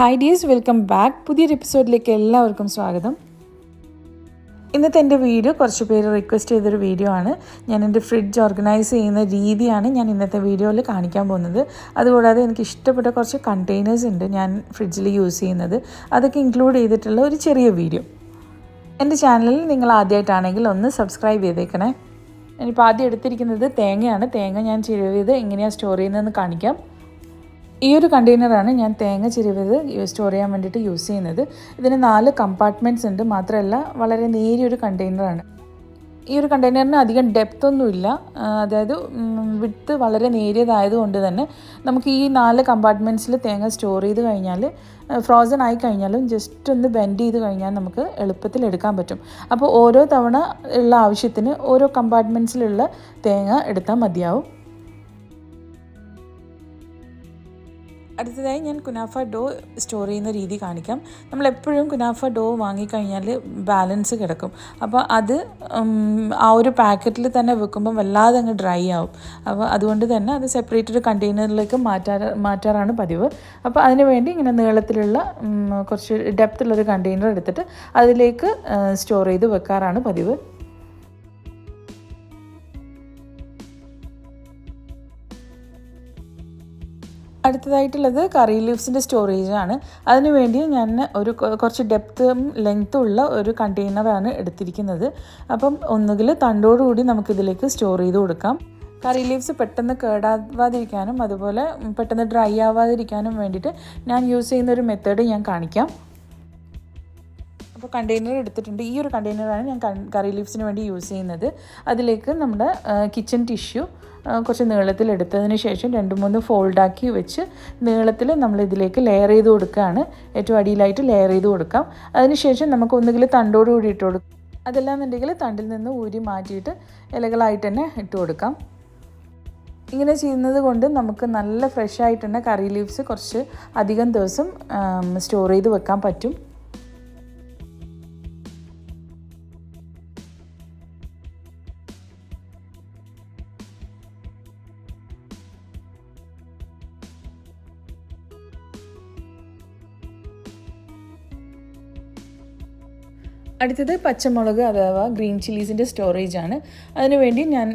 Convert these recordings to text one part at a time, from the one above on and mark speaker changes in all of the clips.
Speaker 1: Hi dears, welcome back. പുതിയൊരു എപ്പിസോഡിലേക്ക് എല്ലാവർക്കും സ്വാഗതം. ഇന്നത്തെ എൻ്റെ വീഡിയോ കുറച്ച് പേര് റിക്വസ്റ്റ് ചെയ്തൊരു വീഡിയോ ആണ്. ഞാൻ എൻ്റെ ഫ്രിഡ്ജ് ഓർഗനൈസ് ചെയ്യുന്ന രീതിയാണ് ഞാൻ ഇന്നത്തെ വീഡിയോയിൽ കാണിക്കാൻ പോകുന്നത്. അതുകൂടാതെ എനിക്ക് ഇഷ്ടപ്പെട്ട കുറച്ച് കണ്ടെയ്നേഴ്സ് ഉണ്ട് ഞാൻ ഫ്രിഡ്ജിൽ യൂസ് ചെയ്യുന്നത്. അതൊക്കെ ഇൻക്ലൂഡ് ചെയ്തിട്ടുള്ള ഒരു ചെറിയ വീഡിയോ. എൻ്റെ ചാനലിൽ നിങ്ങൾ ആദ്യമായിട്ടാണെങ്കിൽ ഒന്ന് സബ്സ്ക്രൈബ് ചെയ്തേക്കണേ. ഞാനിപ്പോൾ ആദ്യം എടുത്തിരിക്കുന്നത് തേങ്ങയാണ്. തേങ്ങ ഞാൻ ചിരവിയത് എങ്ങനെയാണ് സ്റ്റോർ ചെയ്യുന്നതെന്ന് കാണിക്കാം. ഈ ഒരു കണ്ടെയ്നറാണ് ഞാൻ തേങ്ങ ചിരവിയത് സ്റ്റോർ ചെയ്യാൻ വേണ്ടിയിട്ട് യൂസ് ചെയ്യുന്നത്. ഇതിന് 4 കമ്പാർട്ട്മെൻറ്റ്സ് ഉണ്ട്. മാത്രമല്ല വളരെ നേരിയൊരു കണ്ടെയ്നറാണ്. ഈ ഒരു കണ്ടെയ്നറിന് അധികം ഡെപ്ത് ഒന്നുമില്ല, അതായത് വിഡ്ത്ത് വളരെ നേരിയതായതുകൊണ്ട് തന്നെ നമുക്ക് ഈ 4 കമ്പാർട്ട്മെൻറ്റ്സിൽ തേങ്ങ സ്റ്റോർ ചെയ്ത് കഴിഞ്ഞാൽ ഫ്രോസൺ ആയി കഴിഞ്ഞാലും ജസ്റ്റ് ഒന്ന് ബെൻഡ് ചെയ്ത് കഴിഞ്ഞാൽ നമുക്ക് എളുപ്പത്തിൽ എടുക്കാൻ പറ്റും. അപ്പോൾ ഓരോ തവണ ഉള്ള ആവശ്യത്തിന് ഓരോ കമ്പാർട്ട്മെൻറ്റ്സിലുള്ള തേങ്ങ എടുത്താൽ മതിയാവും. അടുത്തതായി ഞാൻ കുനാഫ ഡോ സ്റ്റോർ ചെയ്യുന്ന രീതി കാണിക്കാം. നമ്മളെപ്പോഴും കുനാഫ ഡോ വാങ്ങിക്കഴിഞ്ഞാൽ ബാലൻസ് കിടക്കും. അപ്പോൾ അത് ആ ഒരു പാക്കറ്റിൽ തന്നെ വെക്കുമ്പം വല്ലാതെ അങ്ങ് ഡ്രൈ ആവും. അപ്പോൾ അതുകൊണ്ട് തന്നെ അത് സെപ്പറേറ്റ് ഒരു കണ്ടെയ്നറിലേക്ക് മാറ്റാറാണ് പതിവ്. അപ്പോൾ അതിന് വേണ്ടി ഇങ്ങനെ നീളത്തിലുള്ള കുറച്ച് ഡെപ്തുള്ളൊരു കണ്ടെയ്നർ എടുത്തിട്ട് അതിലേക്ക് സ്റ്റോർ ചെയ്ത് വെക്കാറാണ് പതിവ്. അടുത്തതായിട്ടുള്ളത് കറി ലീവ്സിൻ്റെ സ്റ്റോറേജാണ്. അതിനുവേണ്ടി ഞാൻ കുറച്ച് ഡെപ്തും ലെങ്ത്തും ഉള്ള ഒരു കണ്ടെയ്നറാണ് എടുത്തിരിക്കുന്നത്. അപ്പം ഒന്നുകിൽ തണ്ടോടുകൂടി നമുക്കിതിലേക്ക് സ്റ്റോർ ചെയ്ത് കൊടുക്കാം. കറി ലീവ്സ് പെട്ടെന്ന് കേടാവാതിരിക്കാനും അതുപോലെ പെട്ടെന്ന് ഡ്രൈ ആവാതിരിക്കാനും വേണ്ടിയിട്ട് ഞാൻ യൂസ് ചെയ്യുന്ന ഒരു മെത്തേഡ് ഞാൻ കാണിക്കാം. അപ്പോൾ കണ്ടെയ്നർ എടുത്തിട്ടുണ്ട്. ഈ ഒരു കണ്ടെയ്നറാണ് ഞാൻ കറി ലീവ്സിന് വേണ്ടി യൂസ് ചെയ്യുന്നത്. അതിലേക്ക് നമ്മുടെ കിച്ചൺ ടിഷ്യൂ കുറച്ച് നീളത്തിലെടുത്തതിന് ശേഷം 2-3 ഫോൾഡാക്കി വെച്ച് നീളത്തിൽ നമ്മളിതിലേക്ക് ലെയർ ചെയ്ത് കൊടുക്കുകയാണ്. ഏറ്റവും അടിയിലായിട്ട് ലെയർ ചെയ്ത് കൊടുക്കാം. അതിനുശേഷം നമുക്ക് ഒന്നുകിൽ തണ്ടോട് കൂടി ഇട്ട് കൊടുക്കാം, അതല്ലാന്നുണ്ടെങ്കിൽ തണ്ടിൽ നിന്ന് ഊരി മാറ്റിയിട്ട് ഇലകളായിട്ട് തന്നെ ഇട്ട് കൊടുക്കാം. ഇങ്ങനെ ചെയ്യുന്നത് കൊണ്ട് നമുക്ക് നല്ല ഫ്രഷ് ആയിട്ട് തന്നെ കറി ലീവ്സ് കുറച്ച് അധികം ദിവസം സ്റ്റോർ ചെയ്ത് വെക്കാൻ പറ്റും. അടുത്തത് പച്ചമുളക് അഥവാ ഗ്രീൻ ചില്ലീസിൻ്റെ സ്റ്റോറേജാണ്. അതിനുവേണ്ടി ഞാൻ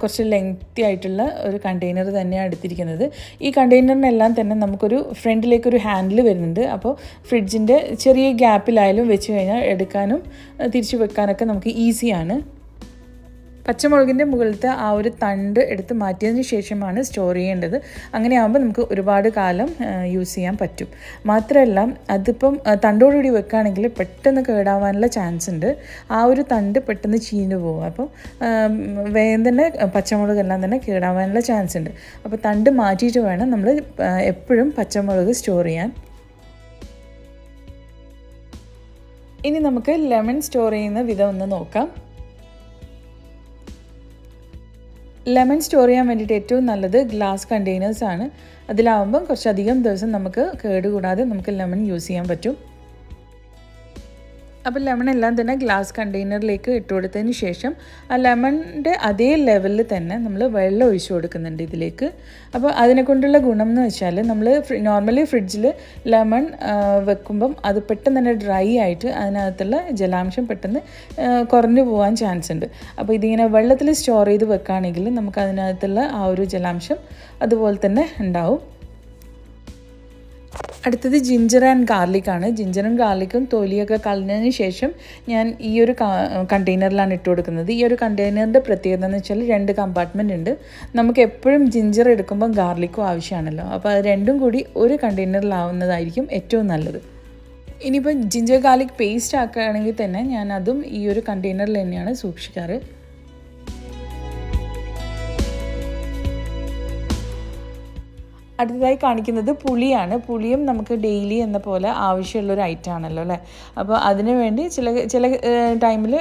Speaker 1: കുറച്ച് ലെങ്തി ആയിട്ടുള്ള ഒരു കണ്ടെയ്നർ തന്നെയാണ് എടുത്തിരിക്കുന്നത്. ഈ കണ്ടെയ്നറിനെല്ലാം തന്നെ നമുക്കൊരു ഫ്രണ്ടിലേക്കൊരു ഹാൻഡിൽ വരുന്നുണ്ട്. അപ്പോൾ ഫ്രിഡ്ജിൻ്റെ ചെറിയ ഗ്യാപ്പിലായാലും വെച്ച് കഴിഞ്ഞാൽ എടുക്കാനും തിരിച്ചു വെക്കാനൊക്കെ നമുക്ക് ഈസിയാണ്. പച്ചമുളകിൻ്റെ മുകളിലത്തെ ആ ഒരു തണ്ട് എടുത്ത് മാറ്റിയതിന് ശേഷമാണ് സ്റ്റോർ ചെയ്യേണ്ടത്. അങ്ങനെ ആകുമ്പോൾ നമുക്ക് ഒരുപാട് കാലം യൂസ് ചെയ്യാൻ പറ്റും. മാത്രമല്ല അതിപ്പം തണ്ടോടുകൂടി വെക്കുകയാണെങ്കിൽ പെട്ടെന്ന് കേടാവാനുള്ള ചാൻസ് ഉണ്ട്. ആ ഒരു തണ്ട് പെട്ടെന്ന് ചീഞ്ഞു പോകും. അപ്പോൾ വേഗം തന്നെ പച്ചമുളകെല്ലാം തന്നെ കേടാവാനുള്ള ചാൻസ് ഉണ്ട്. അപ്പോൾ തണ്ട് മാറ്റിയിട്ട് വേണം നമ്മൾ എപ്പോഴും പച്ചമുളക് സ്റ്റോർ ചെയ്യാൻ. ഇനി നമുക്ക് ലെമൺ സ്റ്റോർ ചെയ്യുന്ന വിധം ഒന്ന് നോക്കാം. ലെമൺ സ്റ്റോർ ചെയ്യാൻ വേണ്ടിയിട്ട് ഏറ്റവും നല്ലത് ഗ്ലാസ് കണ്ടെയ്നേഴ്സാണ്. അതിലാവുമ്പം കുറച്ചധികം ദിവസം നമുക്ക് കേടുകൂടാതെ നമുക്ക് ലെമൺ യൂസ് ചെയ്യാൻ പറ്റും. അപ്പോൾ ലെമൺ എല്ലാം തന്നെ ഗ്ലാസ് കണ്ടെയ്നറിലേക്ക് ഇട്ട് കൊടുത്തതിന് ശേഷം ആ ലെമണിൻ്റെ അതേ ലെവലിൽ തന്നെ നമ്മൾ വെള്ളം ഒഴിച്ചു കൊടുക്കുന്നുണ്ട് ഇതിലേക്ക്. അപ്പോൾ അതിനെക്കൊണ്ടുള്ള ഗുണം എന്ന് വെച്ചാൽ നമ്മൾ നോർമലി ഫ്രിഡ്ജിൽ ലെമൺ വെക്കുമ്പം അത് പെട്ടെന്ന് തന്നെ ഡ്രൈ ആയിട്ട് അതിനകത്തുള്ള ജലാംശം പെട്ടെന്ന് കുറഞ്ഞു പോകാൻ ചാൻസ് ഉണ്ട്. അപ്പോൾ ഇതിങ്ങനെ വെള്ളത്തിൽ സ്റ്റോർ ചെയ്ത് വെക്കുകയാണെങ്കിൽ നമുക്ക് അതിനകത്തുള്ള ആ ഒരു ജലാംശം അതുപോലെ തന്നെ ഉണ്ടാവും. അടുത്തത് ജിഞ്ചർ ആൻഡ് ഗാർലിക്കാണ്. ജിഞ്ചറും ഗാർലിക്കും തൊലിയൊക്കെ കളഞ്ഞതിന് ശേഷം ഞാൻ ഈ ഒരു കണ്ടെയ്നറിലാണ് ഇട്ട് കൊടുക്കുന്നത്. ഈ ഒരു കണ്ടെയ്നറിൻ്റെ പ്രത്യേകത എന്ന് വെച്ചാൽ 2 കമ്പാർട്ട്മെൻ്റ് ഉണ്ട്. നമുക്ക് എപ്പോഴും ജിഞ്ചർ എടുക്കുമ്പോൾ ഗാർലിക്കും ആവശ്യമാണല്ലോ. അപ്പോൾ അത് രണ്ടും കൂടി ഒരു കണ്ടെയ്നറിലാവുന്നതായിരിക്കും ഏറ്റവും നല്ലത്. ഇനിയിപ്പോൾ ജിഞ്ചർ ഗാർലിക് പേസ്റ്റ് ആക്കുകയാണെങ്കിൽ തന്നെ ഞാൻ അതും ഈ ഒരു കണ്ടെയ്നറിൽ തന്നെയാണ് സൂക്ഷിക്കാറ്. അടുത്തതായി കാണിക്കുന്നത് പുളിയാണ്. പുളിയും നമുക്ക് ഡെയിലി എന്ന പോലെ ആവശ്യമുള്ളൊരു ഐറ്റം ആണല്ലോ അല്ലേ. അപ്പോൾ അതിനു വേണ്ടി ചില ടൈമിൽ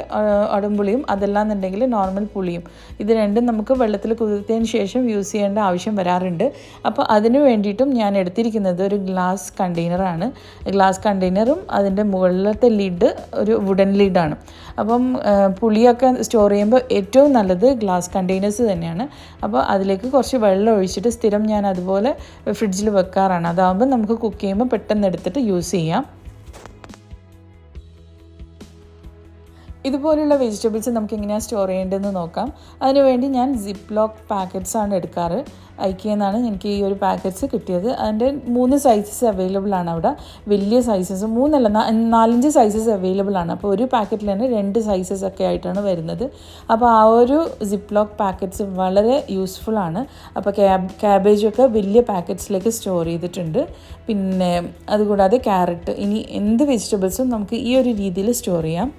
Speaker 1: ഉടമ്പുളിയും അതല്ലാന്നുണ്ടെങ്കിൽ നോർമൽ പുളിയും ഇത് രണ്ടും നമുക്ക് വെള്ളത്തിൽ കുതിർത്തതിന് ശേഷം യൂസ് ചെയ്യേണ്ട ആവശ്യം വരാറുണ്ട്. അപ്പോൾ അതിന് വേണ്ടിയിട്ടും ഞാൻ എടുത്തിരിക്കുന്നത് ഒരു ഗ്ലാസ് കണ്ടെയ്നറാണ്. ഗ്ലാസ് കണ്ടെയ്നറും അതിൻ്റെ മുകളിലത്തെ ലിഡ് ഒരു വുഡൻ ലിഡാണ്. അപ്പം പുളിയൊക്കെ സ്റ്റോർ ചെയ്യുമ്പോൾ ഏറ്റവും നല്ലത് ഗ്ലാസ് കണ്ടെയ്നേഴ്സ് തന്നെയാണ്. അപ്പോൾ അതിലേക്ക് കുറച്ച് വെള്ളം ഒഴിച്ചിട്ട് സ്ഥിരം ഞാൻ അതുപോലെ ഫ്രിഡ്ജിൽ വെക്കാറാണ്. അതാകുമ്പോൾ നമുക്ക് കുക്ക് ചെയ്യുമ്പോൾ പെട്ടെന്ന് എടുത്തിട്ട് യൂസ് ചെയ്യാം. ഇതുപോലുള്ള വെജിറ്റബിൾസ് നമുക്ക് എങ്ങനെയാണ് സ്റ്റോർ ചെയ്യേണ്ടതെന്ന് നോക്കാം. അതിനുവേണ്ടി ഞാൻ സിപ്പ് ലോക്ക് പാക്കറ്റ്സാണ് എടുക്കാറ്. ഐക്കിയിൽ നിന്നാണ് എനിക്ക് ഈ ഒരു പാക്കറ്റ്സ് കിട്ടിയത്. അതിൻ്റെ 3 സൈസസ് അവൈലബിൾ ആണ് അവിടെ. വലിയ സൈസസ് 4-5 സൈസസ് അവൈലബിൾ ആണ്. അപ്പോൾ ഒരു പാക്കറ്റിൽ തന്നെ 2 സൈസസ് ഒക്കെ ആയിട്ടാണ് വരുന്നത്. അപ്പോൾ ആ ഒരു സിപ്പ് ലോക്ക് പാക്കറ്റ്സ് വളരെ യൂസ്ഫുൾ ആണ്. അപ്പോൾ ക്യാബേജൊക്കെ വലിയ പാക്കറ്റ്സിലേക്ക് സ്റ്റോർ ചെയ്തിട്ടുണ്ട്. പിന്നെ അതുകൂടാതെ ക്യാരറ്റ്, ഇനി എന്ത് വെജിറ്റബിൾസും നമുക്ക് ഈ ഒരു രീതിയിൽ സ്റ്റോർ ചെയ്യാം.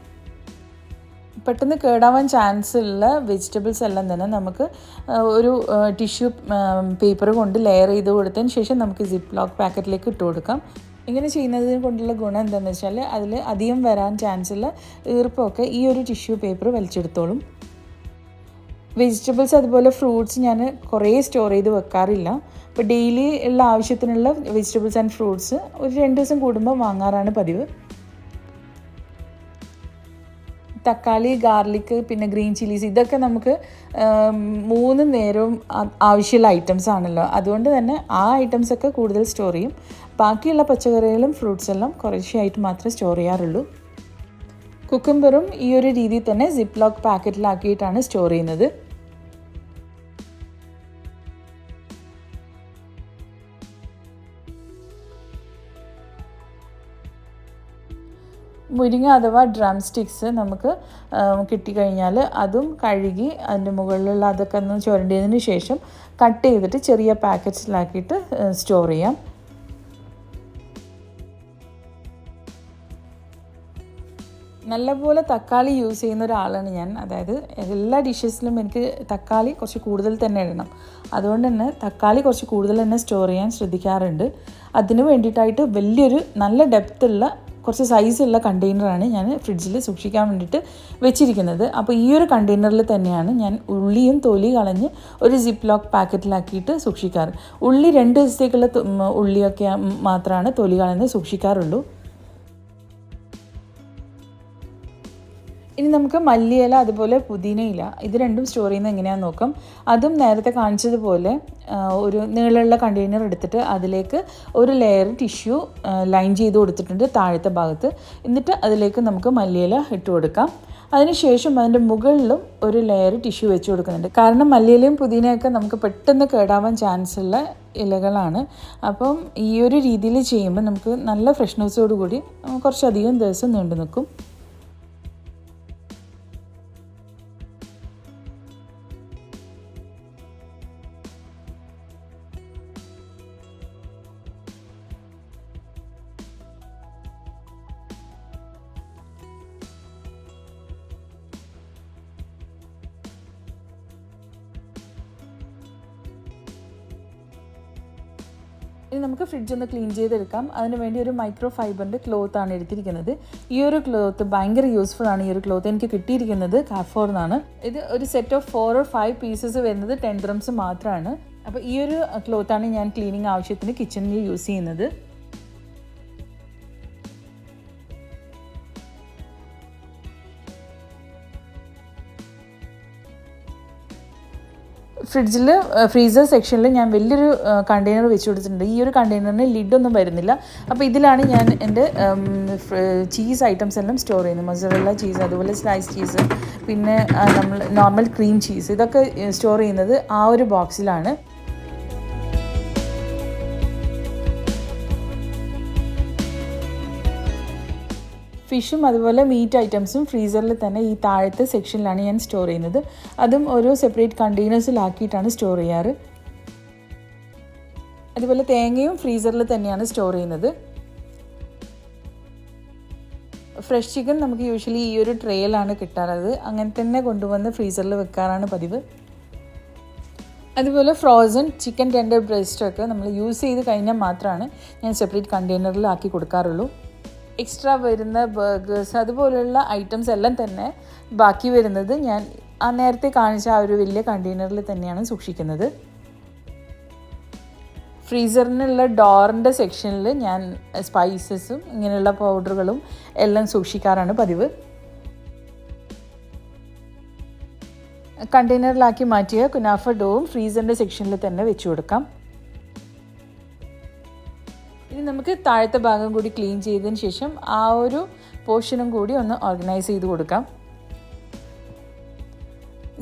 Speaker 1: പെട്ടെന്ന് കേടാവാൻ ചാൻസ് ഉള്ള വെജിറ്റബിൾസ് എല്ലാം തന്നെ നമുക്ക് ഒരു ടിഷ്യൂ പേപ്പർ കൊണ്ട് ലെയർ ചെയ്ത് കൊടുത്തതിന് ശേഷം നമുക്ക് സിപ്പ് ലോക്ക് പാക്കറ്റിലേക്ക് ഇട്ട് കൊടുക്കാം. ഇങ്ങനെ ചെയ്യുന്നതിനെ കൊണ്ടുള്ള ഗുണം എന്താണെന്ന് വെച്ചാൽ അതിൽ അധികം വരാൻ ചാൻസ് ഉള്ള ഈർപ്പമൊക്കെ ഈ ഒരു ടിഷ്യൂ പേപ്പർ വലിച്ചെടുത്തോളും. വെജിറ്റബിൾസ് അതുപോലെ ഫ്രൂട്ട്സ് ഞാൻ കുറേ സ്റ്റോർ ചെയ്ത് വെക്കാറില്ല. അപ്പോൾ ഡെയിലി ഉള്ള ആവശ്യത്തിനുള്ള വെജിറ്റബിൾസ് ആൻഡ് ഫ്രൂട്ട്സ് ഒരു 2 ദിവസം കൂടുമ്പോൾ വാങ്ങാറാണ് പതിവ്. തക്കാളി, ഗാർലിക്, പിന്നെ ഗ്രീൻ ചില്ലീസ്, ഇതൊക്കെ നമുക്ക് 3 നേരവും ആവശ്യമുള്ള ഐറ്റംസ് ആണല്ലോ. അതുകൊണ്ട് തന്നെ ആ ഐറ്റംസൊക്കെ കൂടുതൽ സ്റ്റോർ ചെയ്യും. ബാക്കിയുള്ള പച്ചക്കറികളും ഫ്രൂട്ട്സ് എല്ലാം കുറേശ്ശെയായിട്ട് മാത്രമേ സ്റ്റോർ ചെയ്യാറുള്ളൂ. കുക്കുംബറും ഈ ഒരു രീതിയിൽ തന്നെ സിപ്പ് ലോക്ക് പാക്കറ്റിലാക്കിയിട്ടാണ് സ്റ്റോർ ചെയ്യുന്നത്. മുരിങ്ങ അഥവാ ഡ്രം സ്റ്റിക്സ് നമുക്ക് കിട്ടിക്കഴിഞ്ഞാൽ അതും കഴുകി അതിൻ്റെ മുകളിലുള്ള അതൊക്കെ ഒന്ന് ചുരണ്ടിയതിന് ശേഷം കട്ട് ചെയ്തിട്ട് ചെറിയ പാക്കറ്റ്സിലാക്കിയിട്ട് സ്റ്റോർ ചെയ്യാം. നല്ലപോലെ തക്കാളി യൂസ് ചെയ്യുന്ന ഒരാളാണ് ഞാൻ. അതായത് എല്ലാ ഡിഷസിലും എനിക്ക് തക്കാളി കുറച്ച് കൂടുതൽ തന്നെ ഇടണം. അതുകൊണ്ട് തന്നെ തക്കാളി കുറച്ച് കൂടുതൽ തന്നെ സ്റ്റോർ ചെയ്യാൻ ശ്രദ്ധിക്കാറുണ്ട്. അതിന് വേണ്ടിയിട്ടായിട്ട് വലിയൊരു നല്ല ഡെപ്തുള്ള കുറച്ച് സൈസുള്ള കണ്ടെയ്നറാണ് ഞാൻ ഫ്രിഡ്ജിൽ സൂക്ഷിക്കാൻ വേണ്ടിയിട്ട് വെച്ചിരിക്കുന്നത്. അപ്പോൾ ഈ ഒരു കണ്ടെയ്നറിൽ തന്നെയാണ് ഞാൻ ഉള്ളിയും തൊലി കളഞ്ഞ് ഒരു സിപ്പ് ലോക്ക് പാക്കറ്റിലാക്കിയിട്ട് സൂക്ഷിക്കാറ്. ഉള്ളി 2 ദിവസത്തേക്കുള്ള ഉള്ളിയൊക്കെ മാത്രമാണ് തൊലി കളഞ്ഞ് സൂക്ഷിക്കാറുള്ളൂ. ഇനി നമുക്ക് മല്ലിയില അതുപോലെ പുതിനയില ഇത് രണ്ടും സ്റ്റോർ ചെയ്യുന്നത് എങ്ങനെയാണെന്ന് നോക്കാം. അതും നേരത്തെ കാണിച്ചതുപോലെ ഒരു നീളമുള്ള കണ്ടെയ്നർ എടുത്തിട്ട് അതിലേക്ക് ഒരു ലെയർ ടിഷ്യൂ ലൈൻ ചെയ്ത് കൊടുത്തിട്ടുണ്ട് താഴത്തെ ഭാഗത്ത്. എന്നിട്ട് അതിലേക്ക് നമുക്ക് മല്ലിയില ഇട്ട് കൊടുക്കാം. അതിനുശേഷം അതിൻ്റെ മുകളിലും ഒരു ലെയർ ടിഷ്യൂ വെച്ച് കൊടുക്കുന്നുണ്ട്. കാരണം മല്ലിയിലയും പുതിനയൊക്കെ നമുക്ക് പെട്ടെന്ന് കേടാവാൻ ചാൻസ് ഉള്ള ഇലകളാണ്. അപ്പം ഈ ഒരു രീതിയിൽ ചെയ്യുമ്പോൾ നമുക്ക് നല്ല ഫ്രഷ്നെസ്സോടു കൂടി കുറച്ചധികം ദിവസം നീണ്ടു നിൽക്കും. ഇനി നമുക്ക് ഫ്രിഡ്ജ് ഒന്ന് ക്ലീൻ ചെയ്തെടുക്കാം. അതിന് വേണ്ടി ഒരു മൈക്രോ ഫൈബറിൻ്റെ ക്ലോത്താണ് എടുത്തിരിക്കുന്നത്. ഈ ഒരു ക്ലോത്ത് ഭയങ്കര യൂസ്ഫുൾ ആണ്. ഈ ഒരു ക്ലോത്ത് എനിക്ക് കിട്ടിയിരിക്കുന്നത് കാർഫോറിൽ നിന്നാണ്. ഇത് ഒരു സെറ്റ് ഓഫ് 4 or 5 പീസസ് വരുന്നത് 10 dirhams മാത്രമാണ്. അപ്പോൾ ഈ ഒരു ക്ലോത്താണ് ഞാൻ ക്ലീനിങ് ആവശ്യത്തിന് കിച്ചണിൽ യൂസ് ചെയ്യുന്നത്. ഫ്രീസർ സെക്ഷനിൽ ഞാൻ വലിയൊരു കണ്ടെയ്നർ വെച്ച് കൊടുത്തിട്ടുണ്ട്. ഈ ഒരു കണ്ടെയ്നറിന് ലിഡൊന്നും വരുന്നില്ല. അപ്പോൾ ഇതിലാണ് ഞാൻ എൻ്റെ ചീസ് ഐറ്റംസ് എല്ലാം സ്റ്റോർ ചെയ്യുന്നത്. മൊസറല്ല ചീസ്, അതുപോലെ സ്ലൈസ് ചീസ്, പിന്നെ നമ്മൾ നോർമൽ ക്രീം ചീസ്, ഇതൊക്കെ സ്റ്റോർ ചെയ്യുന്നത് ആ ഒരു ബോക്സിലാണ്. ഫിഷും അതുപോലെ മീറ്റ് ഐറ്റംസും ഫ്രീസറിൽ തന്നെ ഈ താഴത്തെ സെക്ഷനിലാണ് ഞാൻ സ്റ്റോർ ചെയ്യുന്നത്. അതും ഓരോ സെപ്പറേറ്റ് കണ്ടെയ്നേഴ്സിലാക്കിയിട്ടാണ് സ്റ്റോർ ചെയ്യാറ്. അതുപോലെ തേങ്ങയും ഫ്രീസറിൽ തന്നെയാണ് സ്റ്റോർ ചെയ്യുന്നത്. ഫ്രഷ് ചിക്കൻ നമുക്ക് യൂഷ്വലി ഈ ഒരു ട്രേയിലാണ് കിട്ടാറുള്ളത്. അങ്ങനെ തന്നെ കൊണ്ടുവന്ന് ഫ്രീസറിൽ വെക്കാറാണ് പതിവ്. അതുപോലെ ഫ്രോസൺ ചിക്കൻ ടെൻഡർ ബ്രസ്റ്റൊക്കെ നമ്മൾ യൂസ് ചെയ്ത് കഴിഞ്ഞാൽ മാത്രമാണ് ഞാൻ സെപ്പറേറ്റ് കണ്ടെയ്നറിലാക്കി കൊടുക്കാറുള്ളൂ. എക്സ്ട്രാ വരുന്ന ബർഗേഴ്സ് അതുപോലെയുള്ള ഐറ്റംസ് എല്ലാം തന്നെ ബാക്കി വരുന്നത് ഞാൻ നേരത്തെ കാണിച്ച ആ ഒരു വലിയ കണ്ടെയ്നറിൽ തന്നെയാണ് സൂക്ഷിക്കുന്നത്. ഫ്രീസറിനുള്ള ഡോറിൻ്റെ സെക്ഷനിൽ ഞാൻ സ്പൈസസും ഇങ്ങനെയുള്ള പൗഡറുകളും എല്ലാം സൂക്ഷിക്കാറാണ് പതിവ്. കണ്ടെയ്നറിലാക്കി മാറ്റിയ കുനാഫ ഡോവും ഫ്രീസറിൻ്റെ സെക്ഷനിൽ തന്നെ വെച്ച് കൊടുക്കാം. ഇനി നമുക്ക് താഴത്തെ ഭാഗം കൂടി ക്ലീൻ ചെയ്തതിന് ശേഷം ആ ഒരു പോർഷനും കൂടി ഒന്ന് ഓർഗനൈസ് ചെയ്ത് കൊടുക്കാം.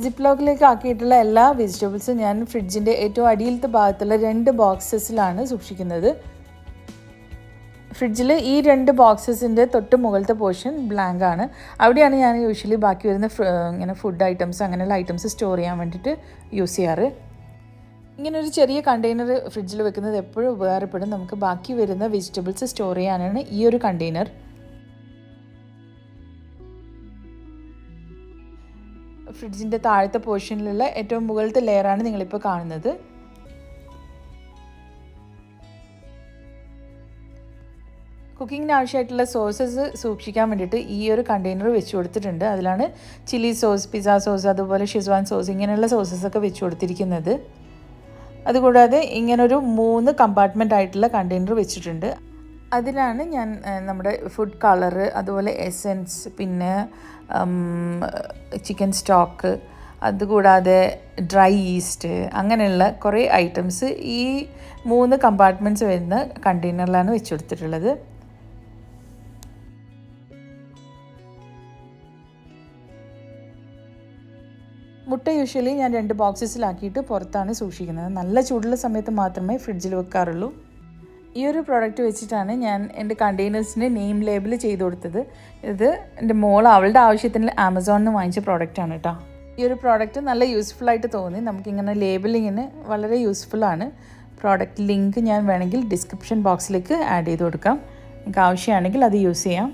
Speaker 1: സിപ്പ് ലോക്കിലേക്ക് ആക്കിയിട്ടുള്ള എല്ലാ വെജിറ്റബിൾസും ഞാൻ ഫ്രിഡ്ജിൻ്റെ ഏറ്റവും അടിയിലത്തെ ഭാഗത്തുള്ള 2 ബോക്സസിലാണ് സൂക്ഷിക്കുന്നത്. ഫ്രിഡ്ജിൽ ഈ 2 ബോക്സസിൻ്റെ തൊട്ട് മുകളിലത്തെ പോർഷൻ ബ്ലാങ്ക് ആണ്. അവിടെയാണ് ഞാൻ യൂഷ്വലി ബാക്കി വരുന്ന ഇങ്ങനെ ഫുഡ് ഐറ്റംസ് അങ്ങനെയുള്ള ഐറ്റംസ് സ്റ്റോർ ചെയ്യാൻ വേണ്ടിയിട്ട് യൂസ് ചെയ്യാറ്. ഇങ്ങനൊരു ചെറിയ കണ്ടെയ്നർ ഫ്രിഡ്ജിൽ വെക്കുന്നത് എപ്പോഴും ഉപകാരപ്പെടും. നമുക്ക് ബാക്കി വരുന്ന വെജിറ്റബിൾസ് സ്റ്റോർ ചെയ്യാനാണ് ഈ ഒരു കണ്ടെയ്നർ. ഫ്രിഡ്ജിൻ്റെ താഴത്തെ പോർഷനിലുള്ള ഏറ്റവും മുകളിലത്തെ ലെയറാണ് നിങ്ങളിപ്പോൾ കാണുന്നത്. കുക്കിങ്ങിന് ആവശ്യമായിട്ടുള്ള സോസസ് സൂക്ഷിക്കാൻ വേണ്ടിയിട്ട് ഈ ഒരു കണ്ടെയ്നർ വെച്ച് കൊടുത്തിട്ടുണ്ട്. അതിലാണ് ചില്ലി സോസ്, പിസ്സ സോസ്, അതുപോലെ ഷെസ്വാൻ സോസ് ഇങ്ങനെയുള്ള സോസസൊക്കെ വെച്ച് കൊടുത്തിരിക്കുന്നത്. അതുകൂടാതെ ഇങ്ങനൊരു 3 കമ്പാർട്ട്മെൻ്റ് ആയിട്ടുള്ള കണ്ടെയ്നർ വെച്ചിട്ടുണ്ട്. അതിലാണ് ഞാൻ നമ്മുടെ ഫുഡ് കളറ്, അതുപോലെ എസൻസ്, പിന്നെ ചിക്കൻ സ്റ്റോക്ക്, അതുകൂടാതെ ഡ്രൈ ഈസ്റ്റ് അങ്ങനെയുള്ള കുറേ ഐറ്റംസ് ഈ 3 കമ്പാർട്ട്മെൻറ്റ്സ് വരുന്ന കണ്ടെയ്നറിലാണ് വെച്ച് കൊടുത്തിട്ടുള്ളത്. മുട്ട യൂഷ്വലി ഞാൻ 2 ബോക്സസിലാക്കിയിട്ട് പുറത്താണ് സൂക്ഷിക്കുന്നത്. നല്ല ചൂടുള്ള സമയത്ത് മാത്രമേ ഫ്രിഡ്ജിൽ വെക്കാറുള്ളൂ. ഈ ഒരു പ്രോഡക്റ്റ് വെച്ചിട്ടാണ് ഞാൻ എൻ്റെ കണ്ടെയ്നേഴ്സിന് നെയിം ലേബിൾ ചെയ്ത് കൊടുത്തത്. ഇത് എൻ്റെ അവളുടെ ആവശ്യത്തിന് ആമസോണിൽ നിന്ന് വാങ്ങിച്ച പ്രോഡക്റ്റാണ് കേട്ടോ. ഈ ഒരു പ്രോഡക്റ്റ് നല്ല യൂസ്ഫുള്ളായിട്ട് തോന്നി. നമുക്കിങ്ങനെ ലേബിളിങ്ങിന് വളരെ യൂസ്ഫുള്ളാണ്. പ്രോഡക്റ്റ് ലിങ്ക് ഞാൻ വേണമെങ്കിൽ ഡിസ്ക്രിപ്ഷൻ ബോക്സിലേക്ക് ആഡ് ചെയ്ത് കൊടുക്കാം. നിങ്ങൾക്ക് ആവശ്യമാണെങ്കിൽ അത് യൂസ് ചെയ്യാം.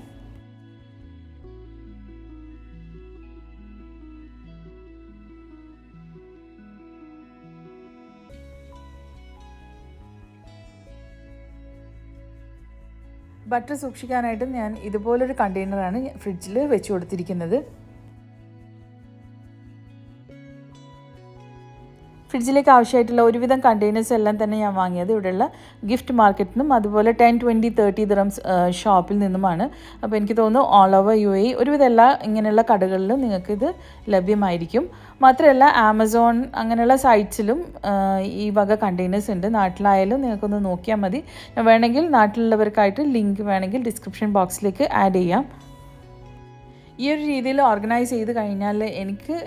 Speaker 1: ബട്ടർ സൂക്ഷിക്കാനായിട്ട് ഞാൻ ഇതുപോലൊരു കണ്ടെയ്നറാണ് ഫ്രിഡ്ജിൽ വെച്ച് കൊടുത്തിരിക്കുന്നത്. ഫ്രിഡ്ജിലേക്ക് ആവശ്യമായിട്ടുള്ള ഒരുവിധം കണ്ടെയ്നേഴ്സ് എല്ലാം തന്നെ ഞാൻ വാങ്ങിയത് ഇവിടെയുള്ള ഗിഫ്റ്റ് മാർക്കറ്റിൽ നിന്നും അതുപോലെ 10, 20, 30 ദിർഹംസ് ഷോപ്പിൽ നിന്നുമാണ്. അപ്പോൾ എനിക്ക് തോന്നുന്നു ഓൾ ഓവർ UAE ഒരുവിധം എല്ലാ ഇങ്ങനെയുള്ള കടകളിലും നിങ്ങൾക്കിത് ലഭ്യമായിരിക്കും. മാത്രമല്ല ആമസോൺ അങ്ങനെയുള്ള സൈറ്റ്സിലും ഈ വക കണ്ടെയ്നേഴ്സ് ഉണ്ട്. നാട്ടിലായാലും നിങ്ങൾക്കൊന്ന് നോക്കിയാൽ മതി. വേണമെങ്കിൽ നാട്ടിലുള്ളവർക്കായിട്ട് ലിങ്ക് വേണമെങ്കിൽ ഡിസ്ക്രിപ്ഷൻ ബോക്സിലേക്ക് ആഡ് ചെയ്യാം. ഈ ഒരു രീതിയിൽ ഓർഗനൈസ് ചെയ്ത് കഴിഞ്ഞാൽ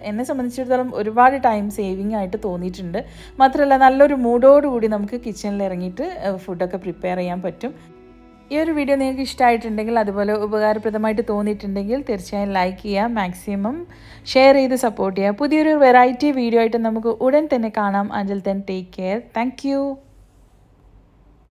Speaker 1: എന്നെ സംബന്ധിച്ചിടത്തോളം ഒരുപാട് ടൈം സേവിങ് ആയിട്ട് തോന്നിയിട്ടുണ്ട്. മാത്രമല്ല നല്ലൊരു മൂഡോടുകൂടി നമുക്ക് കിച്ചണിൽ ഇറങ്ങിയിട്ട് ഫുഡൊക്കെ പ്രിപ്പയർ ചെയ്യാൻ പറ്റും. ഈ ഒരു വീഡിയോ നിങ്ങൾക്ക് ഇഷ്ടമായിട്ടുണ്ടെങ്കിൽ അതുപോലെ ഉപകാരപ്രദമായിട്ട് തോന്നിയിട്ടുണ്ടെങ്കിൽ തീർച്ചയായും ലൈക്ക് ചെയ്യുക, മാക്സിമം ഷെയർ ചെയ്ത് സപ്പോർട്ട് ചെയ്യുക. പുതിയൊരു വെറൈറ്റി വീഡിയോ ആയിട്ട് നമുക്ക് ഉടൻ തന്നെ കാണാം. Until then, take care. Thank you.